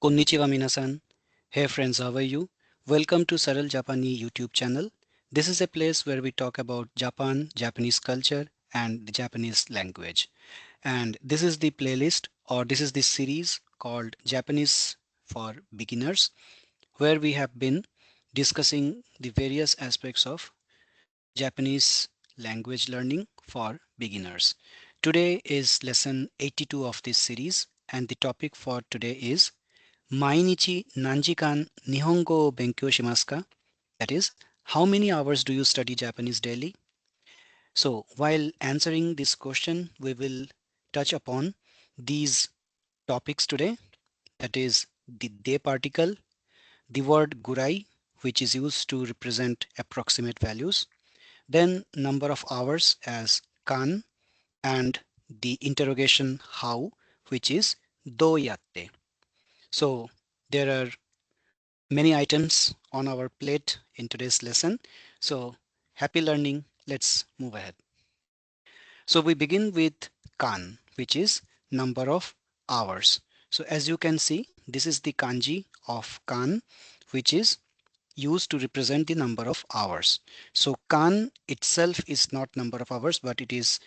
Konnichiwa minasan. Hey friends, how are you? Welcome to Saral Japani YouTube channel. This is a place where we talk about Japan, Japanese culture, and the Japanese language. And this is the playlist, or this is the series called Japanese for Beginners, where we have been discussing the various aspects of Japanese language learning for beginners. Today is lesson 82 of this series, and the topic for today is mainichi nanjikan nihongo o benkyoushimasu ka? That is, how many hours do you study Japanese daily? So, while answering this question, we will touch upon these topics today. That is, the de particle, the word gurai, which is used to represent approximate values, then number of hours as kan, and the interrogation how, which is do yatte. So, there are many items on our plate in today's lesson. So happy learning. Let's move ahead. So we begin with kan, which is number of hours. So as you can see, this is the kanji of kan, which is used to represent the number of hours. So kan itself is not number of hours, but it is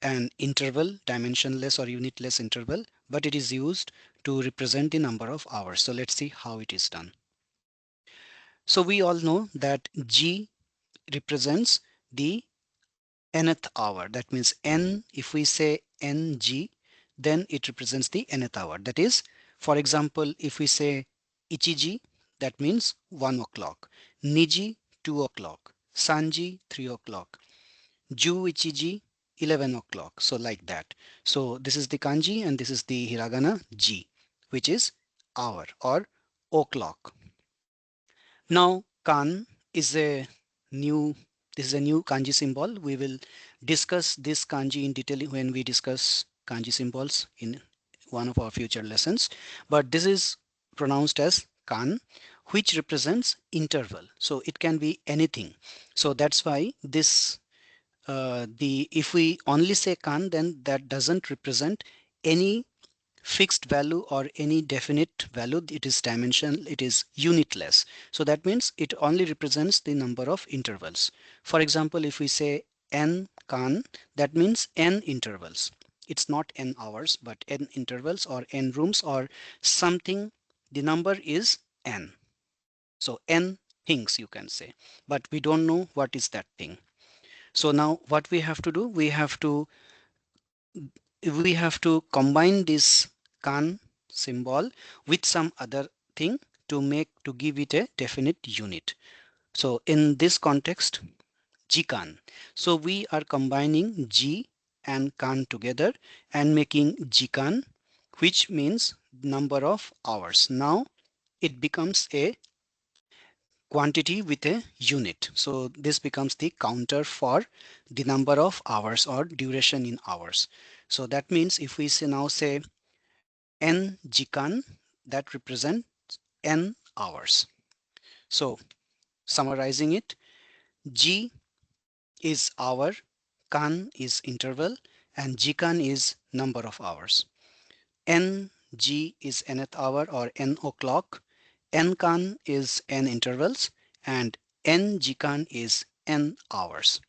an interval, dimensionless or unitless interval, but it is used to represent the number of hours. So let's see how it is done. So we all know that G represents the nth hour. That means N, if we say NG, then it represents the nth hour. That is, for example, if we say Ichiji, that means 1 o'clock. Niji, 2 o'clock. Sanji, 3 o'clock. Ju Ichiji, 11 o'clock. So like that. So this is the kanji and this is the hiragana Ji, which is hour or o'clock. Now kan is a new this is a new kanji symbol. We will discuss this kanji in detail when we discuss kanji symbols in one of our future lessons. But this is pronounced as kan, which represents interval. So it can be anything. So that's why this the if we only say kan, then that doesn't represent any fixed value or any definite value. It is dimensional, it is unitless. So that means it only represents the number of intervals. For example, if we say n kan, that means n intervals. It's not n hours, but n intervals or n rooms or something. The number is n. So n things you can say, but we don't know what is that thing. So now what we have to do, we have to combine this kan symbol with some other thing to give it a definite unit. So in this context, jikan. So we are combining ji and kan together and making jikan, which means number of hours. Now it becomes a quantity with a unit. So this becomes the counter for the number of hours or duration in hours. So that means if we say n jikan, that represents n hours. So summarizing it, G is hour, kan is interval, and jikan is number of hours. N G is nth hour or n o'clock, n kan is n intervals, and n jikan is n hours.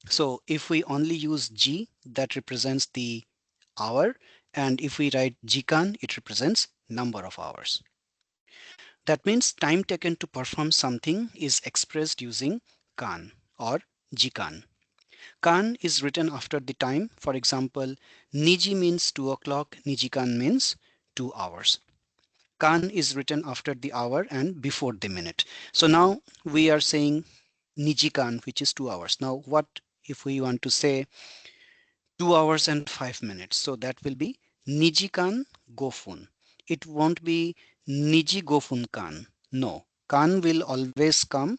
So if we only use G, that represents the hour, and if we write jikan, it represents number of hours. That means time taken to perform something is expressed using kan or jikan. Kan is written after the time. For example, niji means 2 o'clock, nijikan means 2 hours. Kan is written after the hour and before the minute. So now we are saying nijikan, which is 2 hours. Now what if we want to say 2 hours and 5 minutes? So that will be nijikan gofun. It won't be niji gofun kan. No, kan will always come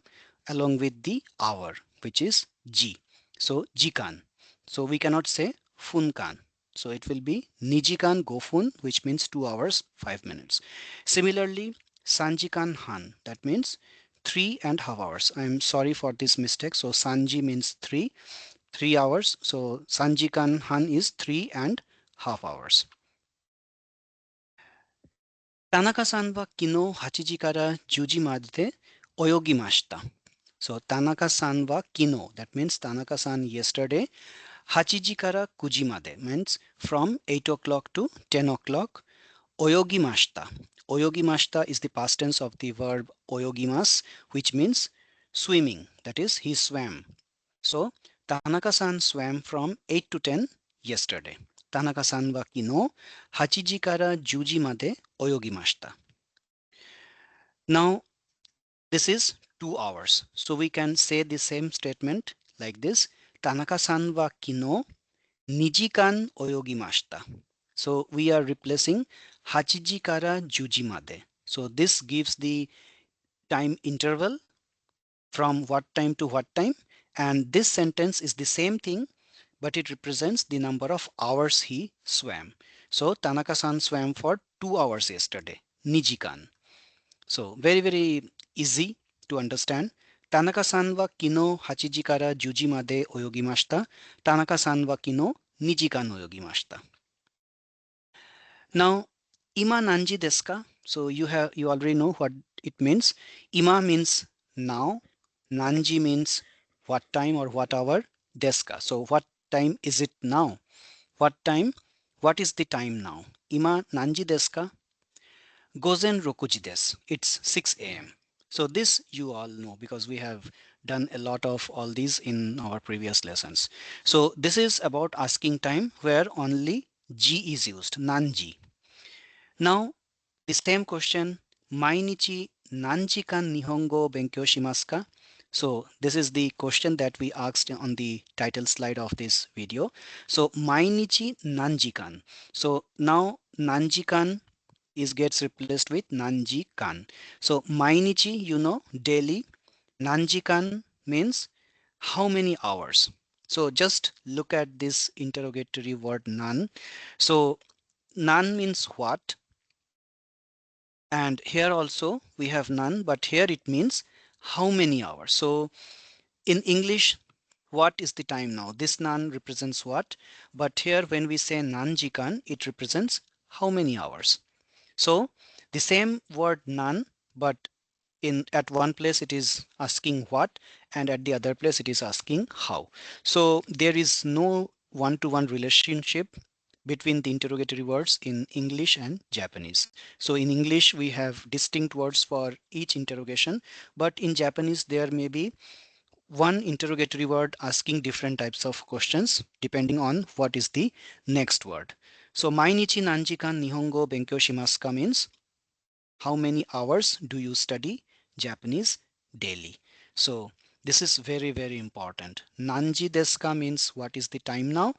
along with the hour, which is ji. So jikan. So we cannot say funkan. So it will be nijikan gofun, which means 2 hours 5 minutes. Similarly, sanjikan han, that means 3.5 hours. I'm sorry for this mistake. So sanji means 3 hours. So sanjikan han is 3.5 hours. 田中さんは昨日8時から10時まで泳ぎました。So, 田中さんは昨日、that means 田中さん yesterday, 8時から9時まで means from 8 o'clock to 10 o'clock 泳ぎました。泳ぎました is the past tense of the verb 泳ぎます which means swimming. That is, he swam. So, 田中さん swam from 8 to 10 yesterday. 田中さんは昨日8時から10時まで泳ぎました。Now, this is 2 hours. So, we can say the same statement like this. 田中さんは昨日2時間泳ぎました。So, we are replacing 8時から10時まで。So, this gives the time interval from what time to what time. And this sentence is the same thing, but it represents the number of hours he swam. So, Tanaka-san swam for 2 hours yesterday. 2時間. So, very, very easy to understand. 田中さんは昨日8時から10時まで泳ぎました。田中さんは昨日2時間泳ぎました。Now, 今何時ですか? So you already know what it means. 今 means now. 何時 means what time or what hour. ですか? So what time is it now? What time? What is the time now? 今何時ですか? 午前6時です. It's 6 a.m. So this you all know because we have done a lot of all these in our previous lessons. So this is about asking time where only ji is used, nanji. Now the same question, mainichi nanjikan nihongo o benkyo shimasu ka? So this is the question that we asked on the title slide of this video. So mainichi nanjikan. So now nanjikan gets replaced with nanjikan. So mainichi, you know, daily. Nanjikan means how many hours. So just look at this interrogatory word nan. So nan means what? And here also we have none, but here it means how many hours. So in English, what is the time now? This nan represents what? But here when we say nanjikan, it represents how many hours. So the same word nan, but at one place it is asking what, and at the other place it is asking how. So there is no one-to-one relationship between the interrogatory words in English and Japanese. So in English we have distinct words for each interrogation, but in Japanese there may be one interrogatory word asking different types of questions depending on what is the next word. So mainichi nanjikan nihongo o benkyo shimasu ka means how many hours do you study Japanese daily? So this is very, very important. Nanji desu ka means what is the time now?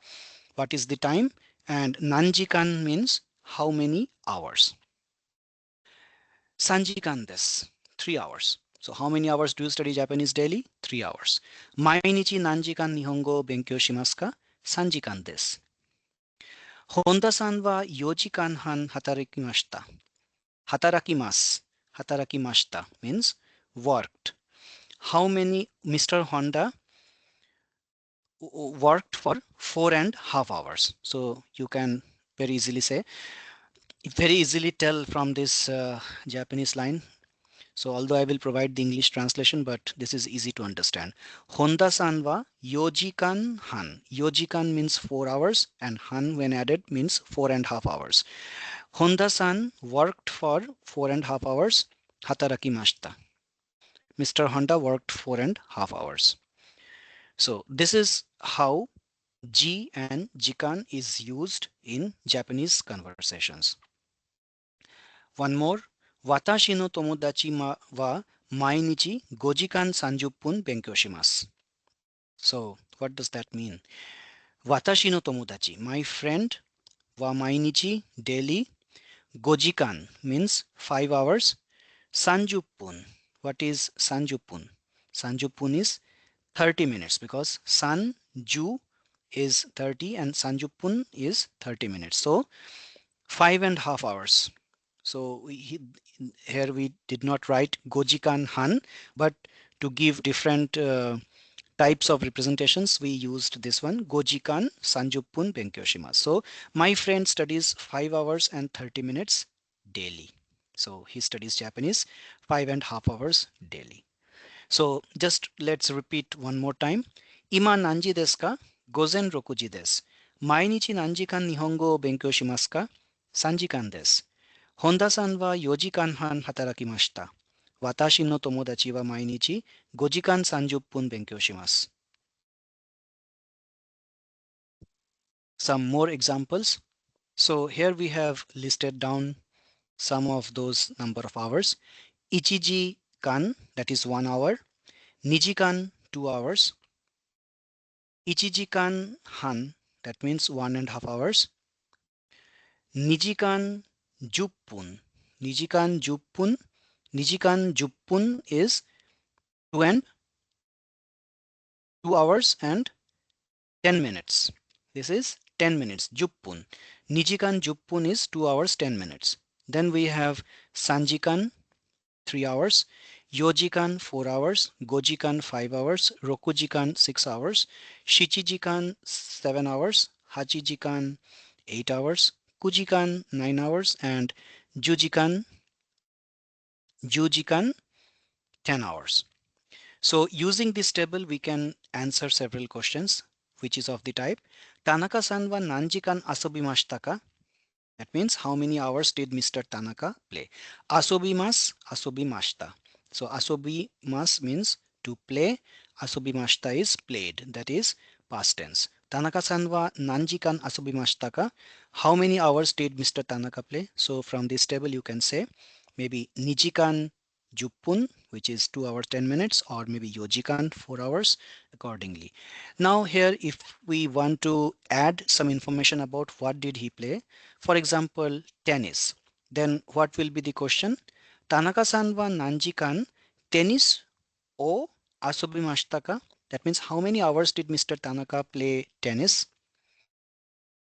What is the time? And nanjikan means how many hours? Sanjikan desu, 3 hours. So how many hours do you study Japanese daily? 3 hours. Mainichi nanjikan nihongo o benkyo shimasu ka? 3時間です。本田さんは4時間半働きました。働きます。働きました means worked. How many Mr. Honda worked for 4.5 hours? So you can very easily tell from this Japanese line. So although I will provide the English translation, but this is easy to understand. Honda-san wa 4時間半. 4時間 means 4 hours and han when added means 4.5 hours. Honda-san worked for 4.5 hours. Hatarakimashita. Mr. Honda worked 4.5 hours. So this is how ji and jikan is used in Japanese conversations. One more. Watashi no tomodachi wa mainichi 5時間30分勉強します. So what does that mean? Watashi no tomodachi, my friend, wa mainichi daily 5時間 means 5 hours. 30分. What is 30分? 30分 is 30 minutes because sanju is 30 and 30分 is 30 minutes. So 5.5 hours. So here we did not write gojikan han, but to give different types of representations, we used this one, gojikan 30分 benkyo shimasu. So my friend studies 5 hours and 30 minutes daily. So he studies Japanese 5.5 hours daily. So just let's repeat one more time. Ima nanji desu ka? Gozen 6時 desu. Mainichi nanjikan nihongo o benkyou shimasu ka? 3時間 desu. Honda san wa 4時間半働きました. Watashi no tomodachi wa mainichi 5時間30分勉強します. Some more examples. So here we have listed down some of those number of hours. Ichiji kan, that is 1 hour. Nijikan, 2 hours. Ichijikan han, that means 1.5 hours. Nijikan juppun. Nijikan juppun. Nijikan juppun is 2 hours and 10 minutes. This is 10 minutes. Juppun. Nijikan juppun is 2 hours 10 minutes. Then we have sanjikan, 3 hours. Yojikan, 4 hours. Gojikan, 5 hours. Rokujikan, 6 hours. Shichijikan, 7 hours. Hachijikan, 8 hours. Kujikan, 9 hours. And Jujikan, 10 hours. So using this table, we can answer several questions, which is of the type, Tanaka-san wa nanjikan asobimashita ka? That means how many hours did Mr. Tanaka play? Asobimasu, asobimashita. So asobimasu means to play. Asobimashita is played. That is past tense. Tanaka-san wa nanjikan asobimashita ka? How many hours did Mr. Tanaka play? So from this table, you can say maybe nijikan juppun, which is 2 hours 10 minutes, or maybe yojikan 4 hours accordingly. Now here, if we want to add some information about what did he play, for example, tennis, then what will be the question? Tanaka-san wa nanjikan tennis o asobimashita ka? That means how many hours did Mr. Tanaka play tennis?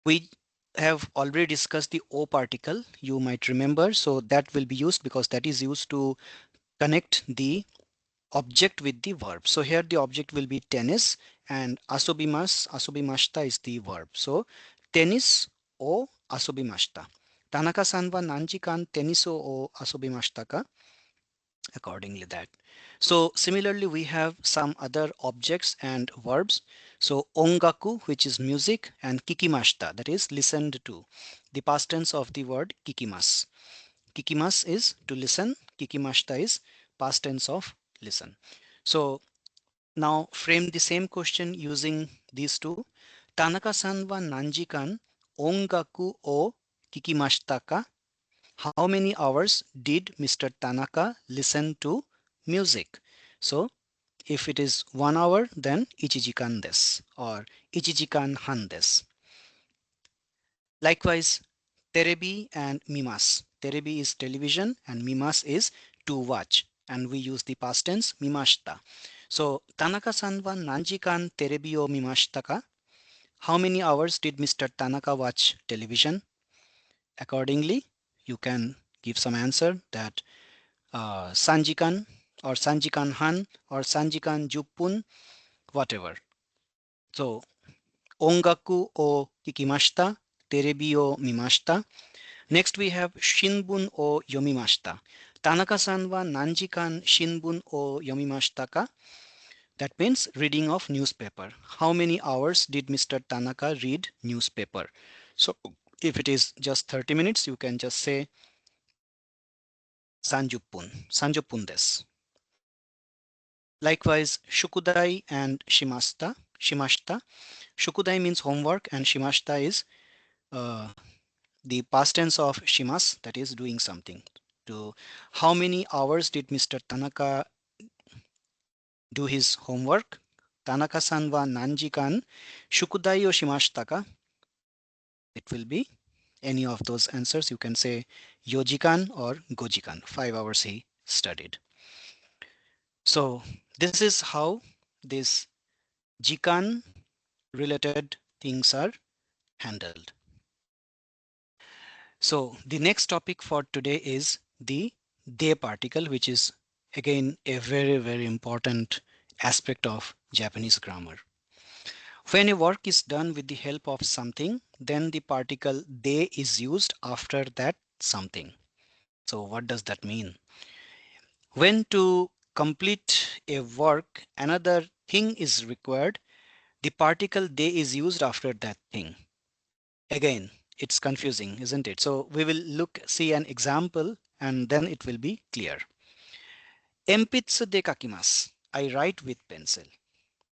We have already discussed the O particle, you might remember. So that will be used because that is used to connect the object with the verb. So here the object will be tennis and asobimashita is the verb. So tennis o asobimashita. Tanaka-san wa nanjikan tennis o asobimashita ka? Accordingly that. So similarly, we have some other objects and verbs. So ongaku, which is music, and kikimashita, that is listened to. The past tense of the word kikimasu. Kikimasu is to listen. Kikimashita is past tense of listen. So now frame the same question using these two. Tanaka-san wa nanjikan ongaku o kikimashita ka? How many hours did Mr. Tanaka listen to music? So if it is 1 hour, then ichijikan desu or ichijikan han desu. Likewise, terebi and mimas. Terebi is television and mimas is to watch, and we use the past tense mimashita. So Tanaka-san wa nanjikan terebi o mimashita ka? How many hours did Mr. Tanaka watch television? Accordingly, you can give some answer that sanjikan or sanjikan han or sanjikan juppun, whatever. So ongaku o kikimashita, terebi o mimashita. Next we have shinbun o yomimashita. Tanaka-san wa nanjikan shinbun o yomimashita ka? That means reading of newspaper. How many hours did Mr. Tanaka read newspaper? So if it is just 30 minutes, you can just say 30分です. Likewise, shukudai and shimashita. Shukudai means homework and shimashita is the past tense of shimas, that is doing something. To how many hours did Mr. Tanaka do his homework? Tanaka-san wa nanjikan shukudai o shimashita ka? It will be any of those answers. You can say yojikan or gojikan. 5 hours he studied. So this is how these jikan related things are handled. So the next topic for today is the de particle, which is again a very, very important aspect of Japanese grammar. When a work is done with the help of something, then the particle de is used after that something. So what does that mean? When to complete a work, another thing is required. The particle de is used after that thing. Again, it's confusing, isn't it? So we will see an example and then it will be clear. Enpitsu de kakimasu. I write with pencil.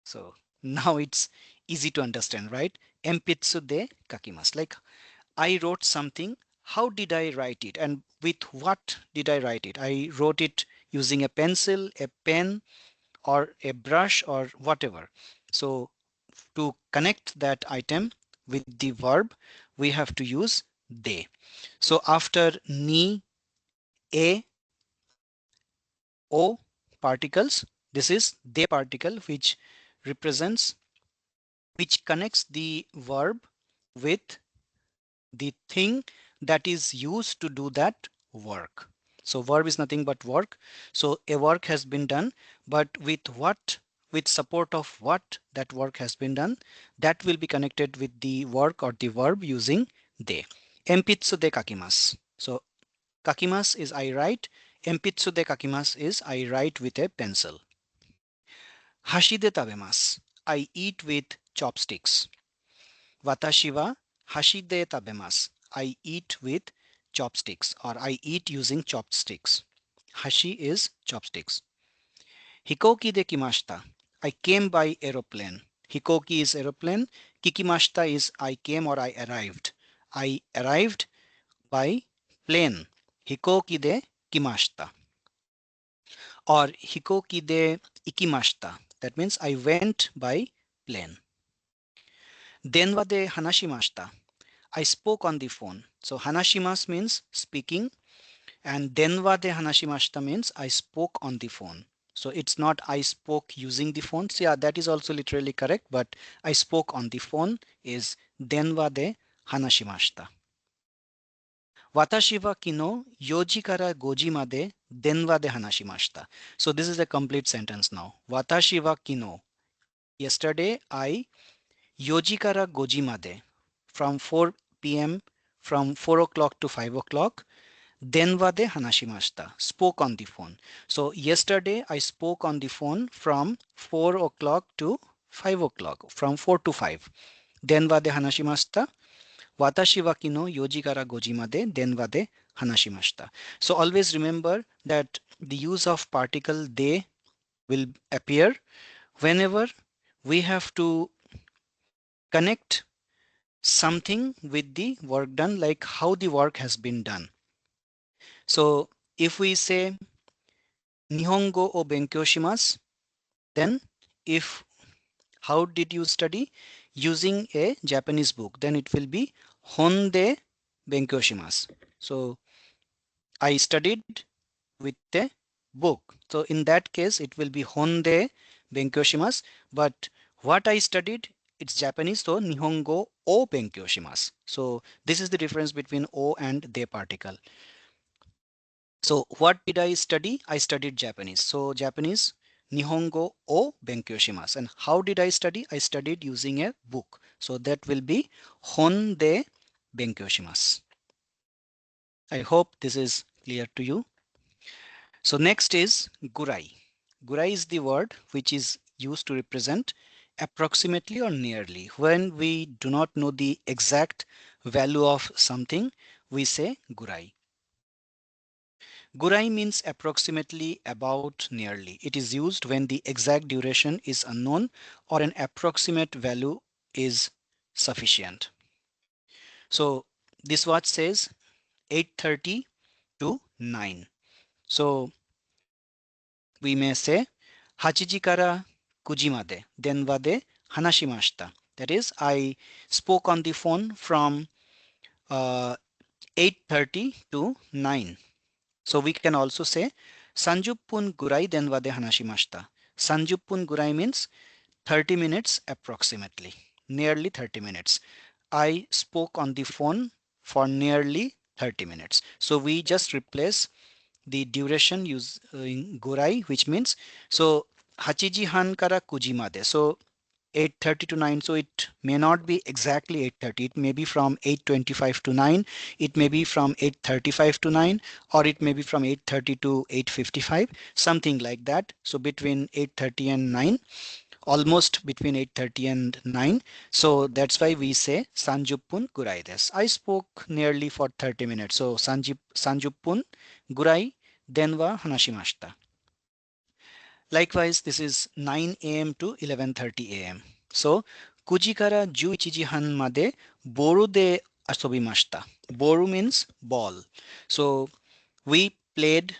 So now it's easy to understand, right? Enpitsu de kakimasu. Like I wrote something. How did I write it? And with what did I write it? I wrote it using a pencil, a pen, or a brush, or whatever. So to connect that item with the verb, we have to use de. So after ni, a, o particles, this is de particle which represents, which connects the verb with the thing that is used to do that work. So verb is nothing but work. So a work has been done, but with what, with support of what that work has been done, that will be connected with the work or the verb using de. Enpitsu de kakimasu. So kakimasu is I write. Enpitsu de kakimasu is I write with a pencil. Hashi de tabemasu. I eat with chopsticks. Watashi wa hashi de tabemasu. I eat with chopsticks, or I eat using chopsticks. Hashi is chopsticks. Hikoki de kimashita. I came by aeroplane. Hikoki is aeroplane. Kikimashita is I came or I arrived. I arrived by plane. Hikoki de kimashita. Or hikoki de ikimashita. That means I went by plane. Denwa de hanashimashita. I spoke on the phone. So hanashimasu means speaking, and denwa de hanashimashita means I spoke on the phone. So it's not I spoke using the phone. So yeah, that is also literally correct, but I spoke on the phone is denwa de hanashimashita. Watashi wa kino 4時から5時まで電話で話しました. So this is a complete sentence now. Watashi wa kino. Yesterday I 4時から5時まで from 4 p.m. from 4 o'clock to 5 o'clock 電話で話しました spoke on the phone. So yesterday I spoke on the phone from 4 o'clock to 5 o'clock, from 4 to 5. 電話で話しました。私は昨日4時から5時まで電話で話しました。So always remember that the use of particle they will appear whenever we have to connect something with the work done, like how the work has been done. So if we say nihongo o benkyoushimasu, then if how did you study using a Japanese book, then it will be hon de benkyoushimasu. So I studied with a book. So in that case it will be hon de benkyoushimasu, but what I studied, it's Japanese, so nihongo o benkyoushimasu. So this is the difference between o and de particle. So what did I study? I studied Japanese. So Japanese, nihongo o benkyoushimasu. And how did I study? I studied using a book. So that will be hon de benkyoushimasu. I hope this is clear to you. So next is gurai. Gurai is the word which is used to represent approximately or nearly. When we do not know the exact value of something, we say gurai. Gurai means approximately, about, nearly. It is used when the exact duration is unknown or an approximate value is sufficient. So this watch says 8:30 to 9. So we may say 8時から9時まで電話で話しました. That is, I spoke on the phone from 8:30 to 9. So we can also say 30分ぐらい電話で話しました. 30分ぐらい means 30 minutes approximately, nearly 30 minutes. I spoke on the phone for nearly 30 minutes. So we just replace the duration using gurai, which means, so 8時半から9時まで. So 8:30 to 9. So it may not be exactly 8:30. It may be from 8:25 to 9. It may be from 8:35 to 9, or it may be from 8:30 to 8:55, something like that. So between 8:30 and 9, almost between 8:30 and 9. So that's why we say Sanjuppun gurai desu. I spoke nearly for 30 minutes. So Sanjuppun gurai denwa hanashimashita. Likewise, this is 9 a.m. to 11:30 a.m. So 9時から11時半までボールで遊びました。Boru means ball. So we played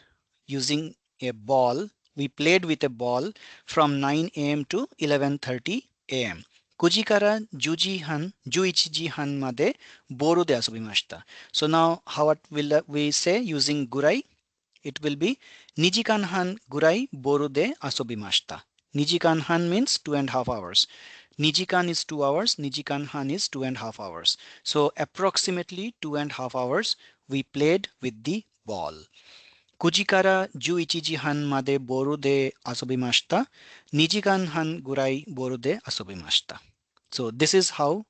using a ball. We played with a ball from 9 a.m. to 11:30 a.m. 9時から10時半、11時半までボールで遊びました。So now how will we say using gurai? It will be 2時間半ぐらいボールで遊びました。2時間半 means 2.5 hours. 2時間 is 2 hours. 2時間半 is 2.5 hours. So approximately 2.5 hours we played with the ball. 9時から11時半までボールで遊びました。2時間半ぐらいボールで遊びました。So this is how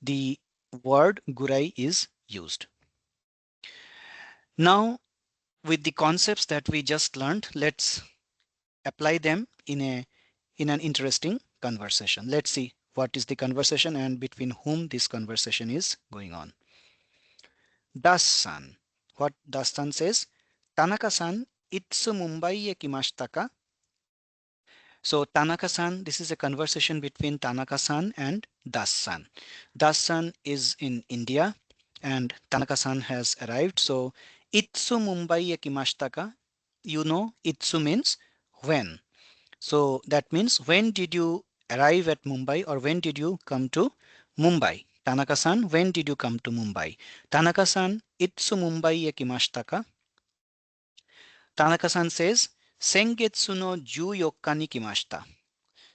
the word gurai is used. Now with the concepts that we just learned, let's apply them in an interesting conversation. Let's see what is the conversation and between whom this conversation is going on. Das-san. What Das-san says? Tanaka-san, itsu Mumbai e kimashita ka? So Tanaka-san, this is a conversation between Tanaka-san and Das-san. Das-san is in India and Tanaka-san has arrived. So itsu Mumbai e kimashita ka? You know, itsu means when. So that means when did you arrive at Mumbai, or when did you come to Mumbai? Tanaka-san, when did you come to Mumbai? Tanaka-san, itsu Mumbai e kimashita ka? Tanaka-san says, Sengetsu no 14 ni kimashita.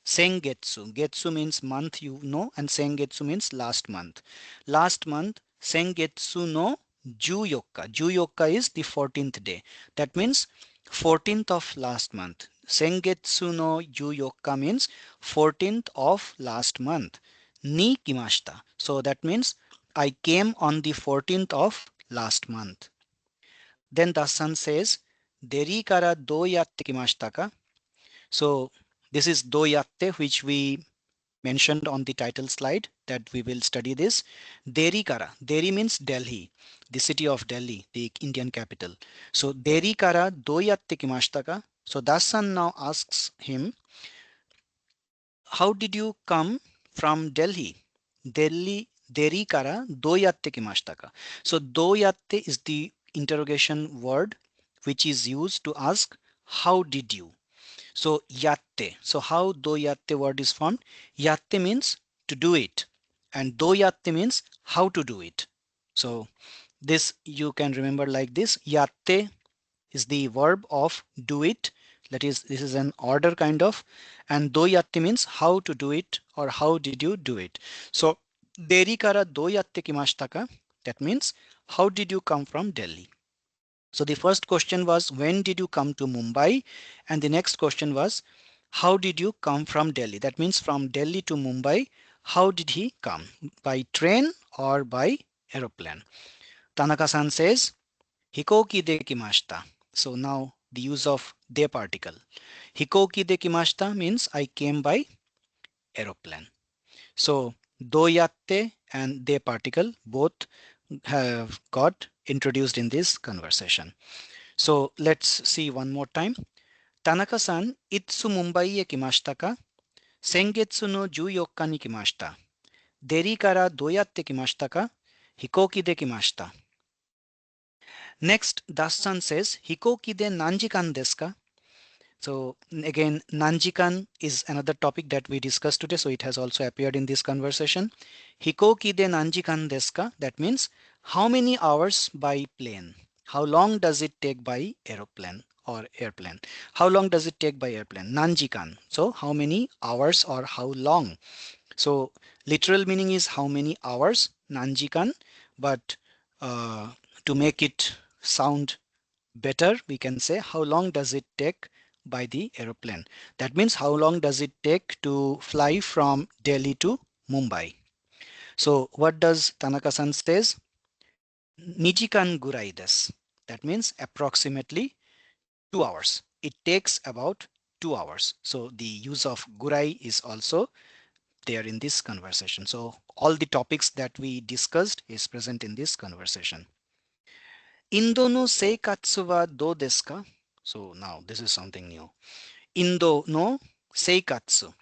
Sengetsu. Getsu means month, you know, and Sengetsu means last month. Last month, Sengetsu no 14. 14 is the 14th day. That means 14th of last month. Sengetsu no 14 means 14th of last month. Ni kimashita. So that means I came on the 14th of last month. Then Das-san says, Deri kara do yatte kimashita ka? So this is do yatte, which we mentioned on the title slide that we will study this. Deri kara. Deri means Delhi, the city of Delhi, the Indian capital. So Deri kara do yatte kimashita ka? So Das-san now asks him, how did you come from Delhi? Deri kara do yatte kimashita ka? So do yatte is the interrogation word which is used to ask how did you. So yatte. So how do yatte word is formed? Yatte means to do it, and do yatte means how to do it. So this you can remember like this. Yatte is the verb of do it. That is, this is an order kind of, and do yatte means how to do it or how did you do it. So Deri kara do yatte kimashita ka? That means how did you come from Delhi? So the first question was, when did you come to Mumbai? And the next question was, how did you come from Delhi? That means from Delhi to Mumbai, how did he come? By train or by aeroplane? Tanaka-san says, Hikoki de kimashita. So now the use of de particle. Hikoki de kimashita means I came by aeroplane. So do yatte and de particle both have got introduced in this conversation. So let's see one more time. Tanaka-san, itsu Mumbai e kimashita ka? Sengetsu no 14日に来ました。デリからどうやって来ましたか？飛行機で来ました。Next, Das-san says, 飛行機で何時間ですか? So again, nanjikan is another topic that we discussed today. So it has also appeared in this conversation. Hikoki de nanjikan desu ka? That means how many hours by plane? How long does it take by aeroplane or airplane? How long does it take by airplane? Nanjikan. So how many hours or how long? So literal meaning is how many hours, nanjikan, but to make it sound better, we can say how long does it take by the aeroplane. That means how long does it take to fly from Delhi to Mumbai? So what does Tanaka-san says? Nijikan gurai desu. That means approximately 2 hours. It takes about 2 hours. So the use of gurai is also there in this conversation. So all the topics that we discussed is present in this conversation. Indo no seikatsu wa dou desu ka? So now this is something new. Indo no seikatsu.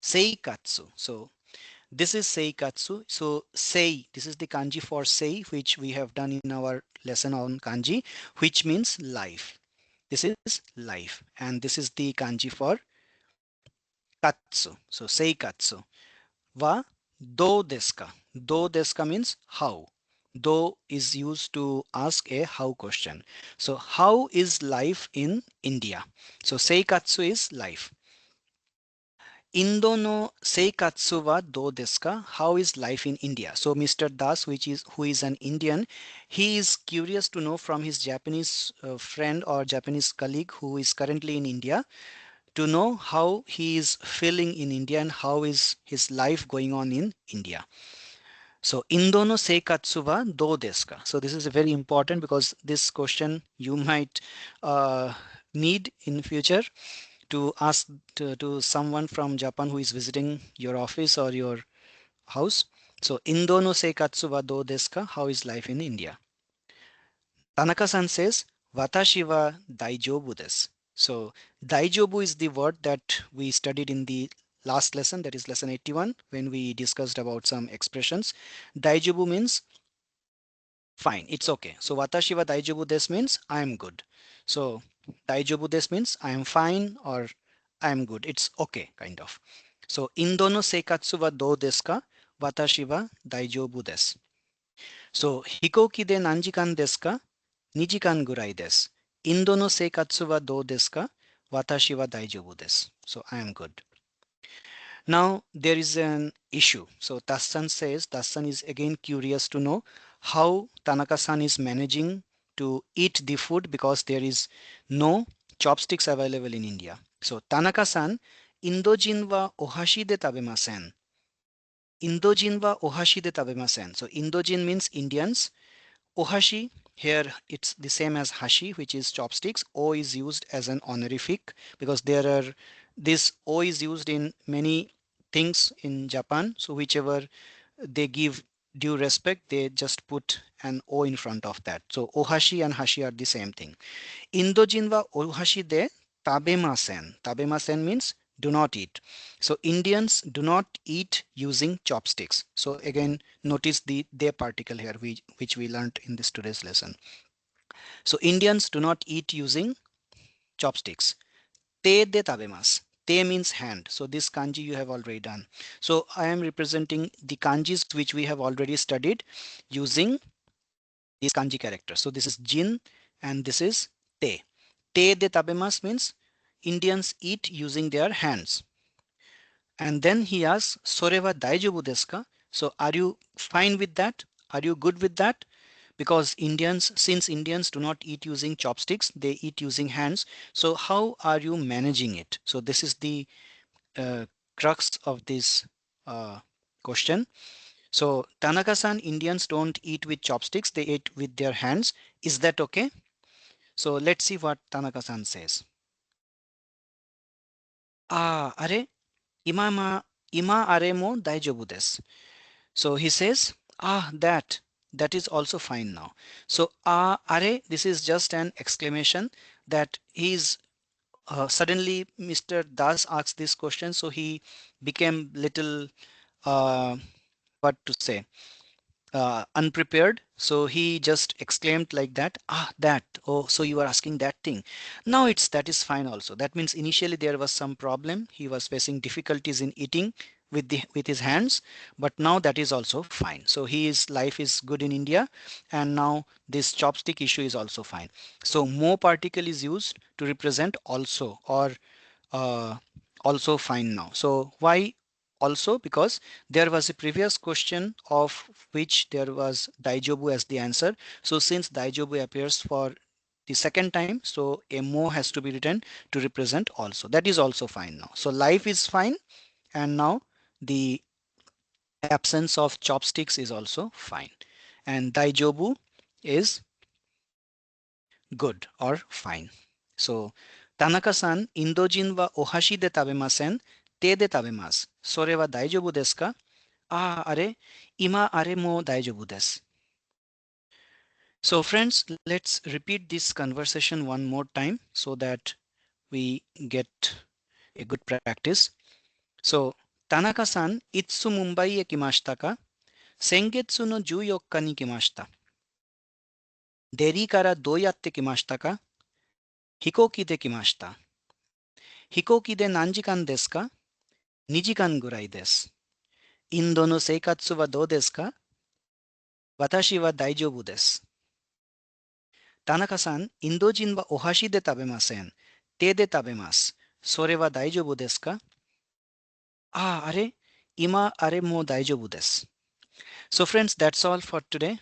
Seikatsu. So this is seikatsu. So sei, this is the kanji for sei, which we have done in our lesson on kanji, which means life. This is life. And this is the kanji for katsu. So seikatsu. Wa do desu ka? Do desu ka means how. Do is used to ask a how question. So how is life in India? So seikatsu is life. Indo no seikatsu wa dou desu ka? How is life in India? So Mr. Das, who is an Indian, he is curious to know from his Japanese friend or Japanese colleague who is currently in India, to know how he is feeling in India and how is his life going on in India. So Indo no seikatsu wa dou desu ka? So this is very important because this question you might need in future to ask to someone from Japan who is visiting your office or your house. So Indo no seikatsu wa dou desu ka? How is life in India? Tanaka-san says, Watashi wa daijoubu desu. So daijoubu is the word that we studied in the last lesson, that is lesson 81, when we discussed about some expressions. Daijoubu means fine, it's okay. So watashi wa daijoubu desu means I am good. So daijoubu desu means I am fine or I am good. It's okay, kind of. So Indo no seikatsu wa dou desu ka? Watashi wa daijoubu desu. So hikouki de nanjikan desu ka? 2時間ぐらいです。インドの生活はどうですか？私は大丈夫です。So I am good. Now there is an issue. So Tassan says, Tassan is again curious to know how Tanaka-san is managing to eat the food because there is no chopsticks available in India. So Tanaka-san, インド人はお箸で食べません。インド人はお箸で食べません。So インド人 means Indians. Ohashi, here it's the same as hashi, which is chopsticks. O is used as an honorific because this O is used in many things in Japan. So whichever they give due respect, they just put an O in front of that. So ohashi and hashi are the same thing. Indojin wa ohashi de tabemasen. Tabemasen means do not eat. So Indians do not eat using chopsticks. So again, notice the de particle here, which we learned in this today's lesson. So Indians do not eat using chopsticks. Te de tabemasu. Te means hand. So this kanji you have already done. So I am representing the kanjis which we have already studied using these kanji characters. So this is jin and this is te. Te de tabemasu means Indians eat using their hands. And then he asks, Sore wa daijoubu desu ka? So are you fine with that? Are you good with that? Because since Indians do not eat using chopsticks, they eat using hands. So how are you managing it? So this is the uh, crux of this uh, question. So Tanaka-san, Indians don't eat with chopsticks, they eat with their hands. Is that okay? So let's see what Tanaka-san says. Ah, are, ima are mo daijoubu desu. So he says, that is also fine now. So are, this is just an exclamation that he's suddenly Mr. Das asked this question, so he became little uh, what to say, unprepared. So he just exclaimed like that, that, oh, so you are asking that thing. Now that is fine also. That means initially there was some problem. He was facing difficulties in eating with his hands, but now that is also fine. So his life is good in India, and now this chopstick issue is also fine. So mo particle is used to represent also or uh, also fine now. So why also? Because there was a previous question of which there was daijobu as the answer. So since daijobu appears for the second time, so a mo has to be written to represent also. That is also fine now. So life is fine, and now the absence of chopsticks is also fine. And daijobu is good or fine. So Tanaka-san, Indojin wa ohashi de tabemasen, te de tabemasu. Sore wa daijobu desu ka? Ah, are, ima are mo daijobu desu. So friends, let's repeat this conversation one more time so that we get a good practice. So, Tanaka-san, itsu Mumbai e kimashita ka? Sengetsu no 14日に来ました。デリーからどうやって来ましたか？飛行機で来ました。飛行機で何時間ですか？ 2 時間ぐらいです。インドの生活はどうですか？私は大丈夫です。田中さん、インド人はお箸で食べません。手で食べます。それは大丈夫ですか？あれ今あれも大丈夫です。So friends, that's all for today.